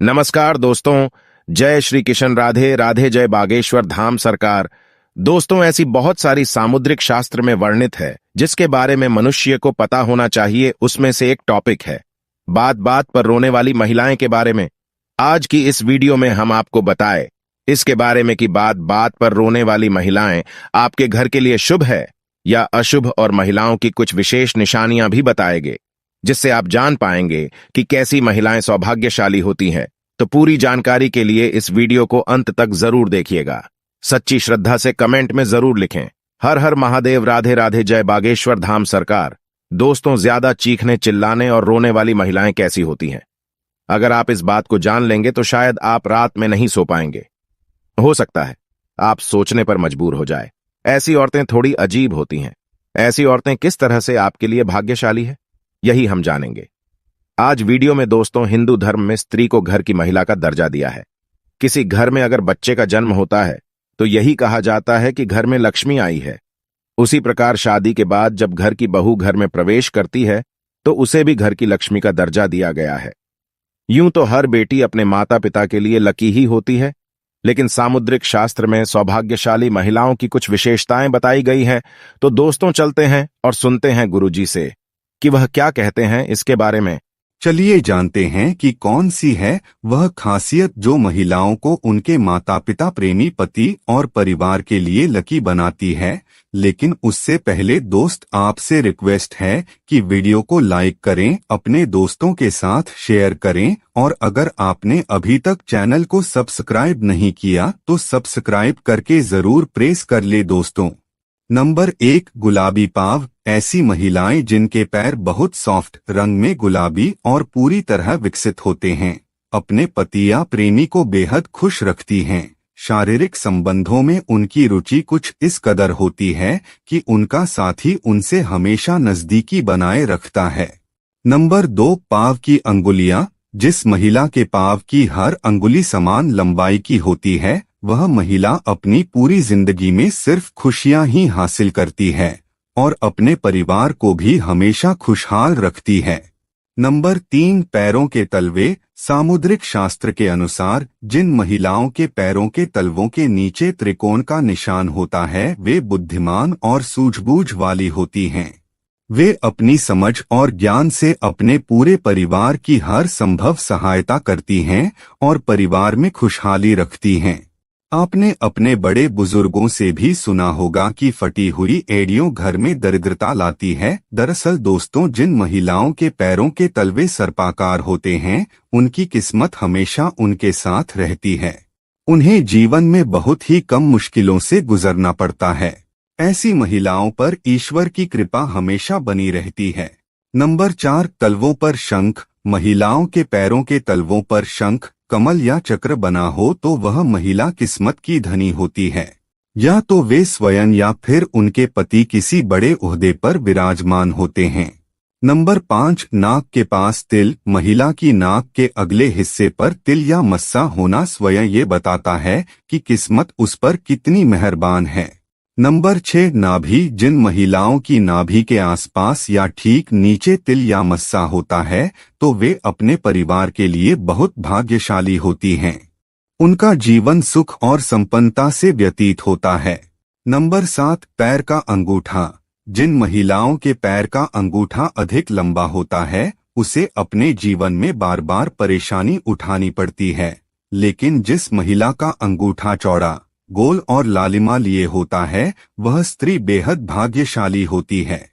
नमस्कार दोस्तों। जय श्री किशन, राधे राधे, जय बागेश्वर धाम सरकार। दोस्तों, ऐसी बहुत सारी सामुद्रिक शास्त्र में वर्णित है जिसके बारे में मनुष्य को पता होना चाहिए। उसमें से एक टॉपिक है बात बात पर रोने वाली महिलाएं के बारे में। आज की इस वीडियो में हम आपको बताए इसके बारे में कि बात बात पर रोने वाली महिलाएं आपके घर के लिए शुभ है या अशुभ, और महिलाओं की कुछ विशेष निशानियां भी बताएंगे जिससे आप जान पाएंगे कि कैसी महिलाएं सौभाग्यशाली होती हैं। तो पूरी जानकारी के लिए इस वीडियो को अंत तक जरूर देखिएगा। सच्ची श्रद्धा से कमेंट में जरूर लिखें हर हर महादेव, राधे राधे, जय बागेश्वर धाम सरकार। दोस्तों, ज्यादा चीखने, चिल्लाने और रोने वाली महिलाएं कैसी होती हैं? अगर आप इस बात को जान लेंगे तो शायद आप रात में नहीं सो पाएंगे। हो सकता है आप सोचने पर मजबूर हो जाए। ऐसी औरतें थोड़ी अजीब होती हैं। ऐसी औरतें किस तरह से आपके लिए भाग्यशाली है, यही हम जानेंगे आज वीडियो में। दोस्तों, हिंदू धर्म में स्त्री को घर की महिला का दर्जा दिया है। किसी घर में अगर बच्चे का जन्म होता है तो यही कहा जाता है कि घर में लक्ष्मी आई है। उसी प्रकार शादी के बाद जब घर की बहू घर में प्रवेश करती है तो उसे भी घर की लक्ष्मी का दर्जा दिया गया है। यूं तो हर बेटी अपने माता पिता के लिए लकी ही होती है, लेकिन सामुद्रिक शास्त्र में सौभाग्यशाली महिलाओं की कुछ विशेषताएं बताई गई हैं। तो दोस्तों, चलते हैं और सुनते हैं गुरुजी से कि वह क्या कहते हैं इसके बारे में। चलिए जानते हैं कि कौन सी है वह खासियत जो महिलाओं को उनके माता पिता, प्रेमी पति और परिवार के लिए लकी बनाती है। लेकिन उससे पहले दोस्त, आपसे रिक्वेस्ट है कि वीडियो को लाइक करें, अपने दोस्तों के साथ शेयर करें, और अगर आपने अभी तक चैनल को सब्सक्राइब नहीं किया तो सब्सक्राइब करके जरूर प्रेस कर ले दोस्तों। नंबर 1, गुलाबी पाँव। ऐसी महिलाएं जिनके पैर बहुत सॉफ्ट रंग में गुलाबी और पूरी तरह विकसित होते हैं, अपने पति या प्रेमी को बेहद खुश रखती हैं। शारीरिक संबंधों में उनकी रुचि कुछ इस कदर होती है कि उनका साथी उनसे हमेशा नजदीकी बनाए रखता है। नंबर 2, पाँव की अंगुलियां। जिस महिला के पाँव की हर अंगुली समान लंबाई की होती है, वह महिला अपनी पूरी जिंदगी में सिर्फ खुशियां ही हासिल करती है और अपने परिवार को भी हमेशा खुशहाल रखती है। नंबर 3, पैरों के तलवे। सामुद्रिक शास्त्र के अनुसार जिन महिलाओं के पैरों के तलवों के नीचे त्रिकोण का निशान होता है, वे बुद्धिमान और सूझबूझ वाली होती हैं। वे अपनी समझ और ज्ञान से अपने पूरे परिवार की हर संभव सहायता करती हैं और परिवार में खुशहाली रखती हैं। आपने अपने बड़े बुजुर्गों से भी सुना होगा कि फटी हुई एड़ियों घर में दरिद्रता लाती है। दरअसल दोस्तों, जिन महिलाओं के पैरों के तलवे सर्पाकार होते हैं, उनकी किस्मत हमेशा उनके साथ रहती है। उन्हें जीवन में बहुत ही कम मुश्किलों से गुजरना पड़ता है। ऐसी महिलाओं पर ईश्वर की कृपा हमेशा बनी रहती है। नंबर 4, तलवों पर शंख। महिलाओं के पैरों के तलवों पर शंख, कमल या चक्र बना हो तो वह महिला किस्मत की धनी होती है। या तो वे स्वयं या फिर उनके पति किसी बड़े ओहदे पर विराजमान होते हैं। नंबर 5, नाक के पास तिल। महिला की नाक के अगले हिस्से पर तिल या मस्सा होना स्वयं ये बताता है कि किस्मत उस पर कितनी मेहरबान है। नंबर 6, नाभि। जिन महिलाओं की नाभि के आसपास या ठीक नीचे तिल या मस्सा होता है तो वे अपने परिवार के लिए बहुत भाग्यशाली होती हैं। उनका जीवन सुख और संपन्नता से व्यतीत होता है। नंबर 7, पैर का अंगूठा। जिन महिलाओं के पैर का अंगूठा अधिक लंबा होता है, उसे अपने जीवन में बार बार परेशानी उठानी पड़ती है। लेकिन जिस महिला का अंगूठा चौड़ा, गोल और लालिमा लिए होता है, वह स्त्री बेहद भाग्यशाली होती है।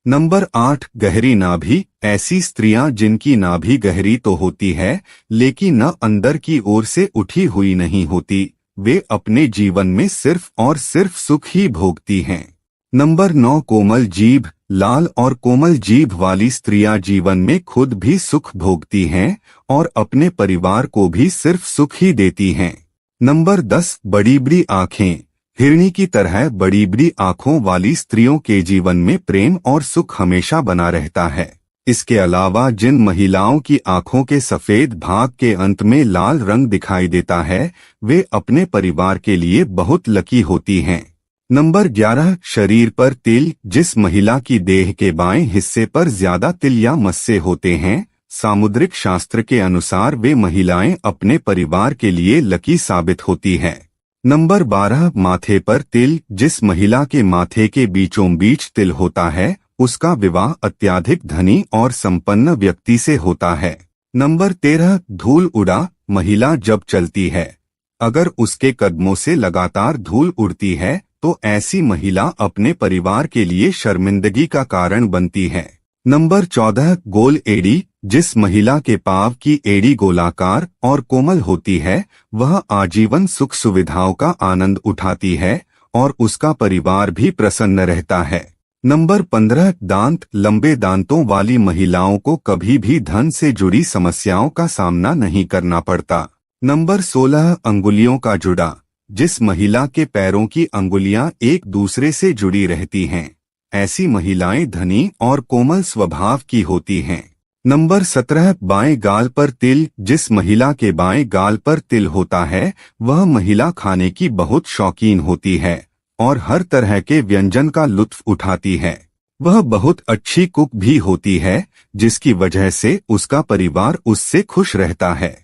नंबर 8, गहरी नाभि। ऐसी स्त्रियां जिनकी नाभि गहरी तो होती है लेकिन न अंदर की ओर से उठी हुई नहीं होती, वे अपने जीवन में सिर्फ और सिर्फ सुख ही भोगती हैं। नंबर 9, कोमल जीभ। लाल और कोमल जीभ वाली स्त्रियां जीवन में खुद भी सुख भोगती हैं और अपने परिवार को भी सिर्फ सुख ही देती हैं। नंबर 10, बड़ी बड़ी आँखें। हिरणी की तरह बड़ी बड़ी आँखों वाली स्त्रियों के जीवन में प्रेम और सुख हमेशा बना रहता है। इसके अलावा जिन महिलाओं की आँखों के सफेद भाग के अंत में लाल रंग दिखाई देता है, वे अपने परिवार के लिए बहुत लकी होती हैं। नंबर 11, शरीर पर तिल। जिस महिला की देह के बाएं हिस्से पर ज्यादा तिल या मस्से होते हैं, सामुद्रिक शास्त्र के अनुसार वे महिलाएं अपने परिवार के लिए लकी साबित होती हैं। नंबर 12, माथे पर तिल। जिस महिला के माथे के बीचों बीच तिल होता है उसका विवाह अत्यधिक धनी और संपन्न व्यक्ति से होता है। नंबर 13, धूल उड़ा। महिला जब चलती है अगर उसके कदमों से लगातार धूल उड़ती है तो ऐसी महिला अपने परिवार के लिए शर्मिंदगी का कारण बनती है। नंबर 14, गोल एड़ी। जिस महिला के पांव की एड़ी गोलाकार और कोमल होती है वह आजीवन सुख सुविधाओं का आनंद उठाती है और उसका परिवार भी प्रसन्न रहता है। नंबर 15, दांत। लंबे दांतों वाली महिलाओं को कभी भी धन से जुड़ी समस्याओं का सामना नहीं करना पड़ता। नंबर 16, अंगुलियों का जुड़ा। जिस महिला के पैरों की अंगुलियां एक दूसरे से जुड़ी रहती हैं ऐसी महिलाएं धनी और कोमल स्वभाव की होती हैं। नंबर 17, बाएं गाल पर तिल। जिस महिला के बाएं गाल पर तिल होता है वह महिला खाने की बहुत शौकीन होती है और हर तरह के व्यंजन का लुत्फ उठाती है। वह बहुत अच्छी कुक भी होती है जिसकी वजह से उसका परिवार उससे खुश रहता है।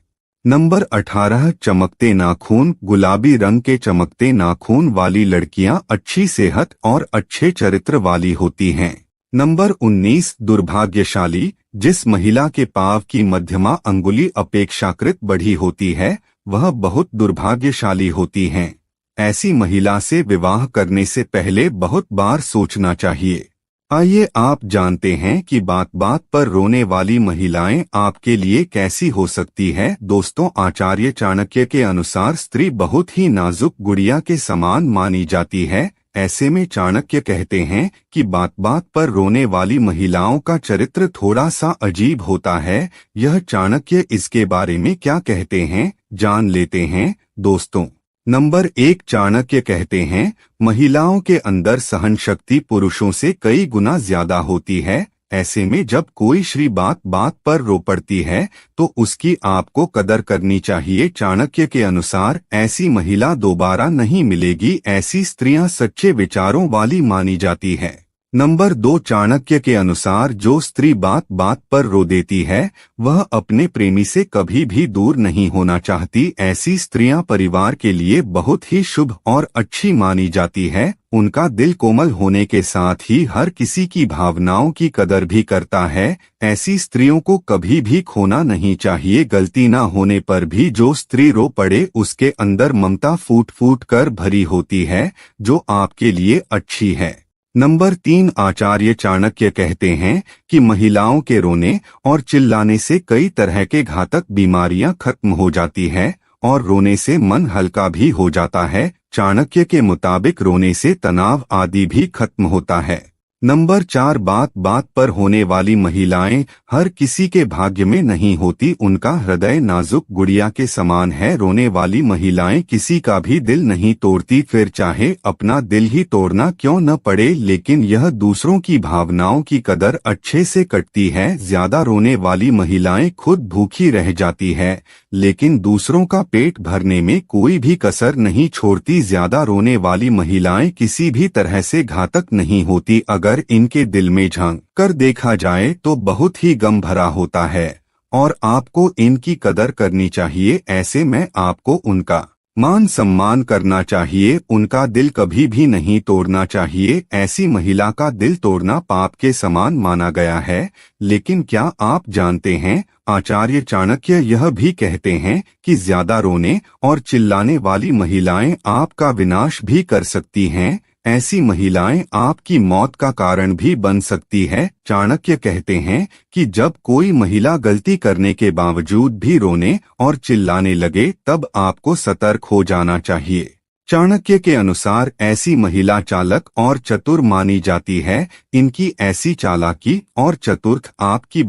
नंबर 18, चमकते नाखून। गुलाबी रंग के चमकते नाखून वाली लड़कियां अच्छी सेहत और अच्छे चरित्र वाली होती हैं। नंबर 19, दुर्भाग्यशाली। जिस महिला के पांव की मध्यमा अंगुली अपेक्षाकृत बड़ी होती है वह बहुत दुर्भाग्यशाली होती हैं। ऐसी महिला से विवाह करने से पहले बहुत बार सोचना चाहिए। आइए आप जानते हैं कि बात बात पर रोने वाली महिलाएं आपके लिए कैसी हो सकती है। दोस्तों, आचार्य चाणक्य के अनुसार स्त्री बहुत ही नाजुक गुड़िया के समान मानी जाती है। ऐसे में चाणक्य कहते हैं कि बात बात पर रोने वाली महिलाओं का चरित्र थोड़ा सा अजीब होता है। यह चाणक्य इसके बारे में क्या कहते हैं जान लेते हैं। दोस्तों, नंबर 1, चाणक्य कहते हैं महिलाओं के अंदर सहन शक्ति पुरुषों से कई गुना ज्यादा होती है। ऐसे में जब कोई स्त्री बात बात पर रो पड़ती है तो उसकी आपको कदर करनी चाहिए। चाणक्य के अनुसार ऐसी महिला दोबारा नहीं मिलेगी। ऐसी स्त्रियां सच्चे विचारों वाली मानी जाती है। नंबर 2, चाणक्य के अनुसार जो स्त्री बात बात पर रो देती है वह अपने प्रेमी से कभी भी दूर नहीं होना चाहती। ऐसी स्त्रियां परिवार के लिए बहुत ही शुभ और अच्छी मानी जाती है। उनका दिल कोमल होने के साथ ही हर किसी की भावनाओं की कदर भी करता है। ऐसी स्त्रियों को कभी भी खोना नहीं चाहिए। गलती न होने पर भी जो स्त्री रो पड़े उसके अंदर ममता फूट फूट कर भरी होती है जो आपके लिए अच्छी है। नंबर 3, आचार्य चाणक्य कहते हैं कि महिलाओं के रोने और चिल्लाने से कई तरह के घातक बीमारियां खत्म हो जाती है और रोने से मन हल्का भी हो जाता है। चाणक्य के मुताबिक रोने से तनाव आदि भी खत्म होता है। नंबर 4, बात बात पर होने वाली महिलाएं हर किसी के भाग्य में नहीं होती। उनका हृदय नाजुक गुड़िया के समान है। रोने वाली महिलाएं किसी का भी दिल नहीं तोड़ती, फिर चाहे अपना दिल ही तोड़ना क्यों न पड़े, लेकिन यह दूसरों की भावनाओं की कदर अच्छे से करती है। ज्यादा रोने वाली महिलाएं खुद भूखी रह जाती है लेकिन दूसरों का पेट भरने में कोई भी कसर नहीं छोड़ती। ज्यादा रोने वाली महिलाएं किसी भी तरह से घातक नहीं होती। अगर इनके दिल में झांक कर देखा जाए तो बहुत ही गम भरा होता है और आपको इनकी कदर करनी चाहिए। ऐसे में आपको उनका मान सम्मान करना चाहिए। उनका दिल कभी भी नहीं तोड़ना चाहिए। ऐसी महिला का दिल तोड़ना पाप के समान माना गया है। लेकिन क्या आप जानते हैं आचार्य चाणक्य यह भी कहते हैं कि ज्यादा रोने और चिल्लाने वाली महिलाएं आपका विनाश भी कर सकती हैं। ऐसी महिलाएं आपकी मौत का कारण भी बन सकती है। चाणक्य कहते हैं कि जब कोई महिला गलती करने के बावजूद भी रोने और चिल्लाने लगे तब आपको सतर्क हो जाना चाहिए। चाणक्य के अनुसार ऐसी महिला चालाक और चतुर मानी जाती है। इनकी ऐसी चालाकी और चतुर्थ आपकी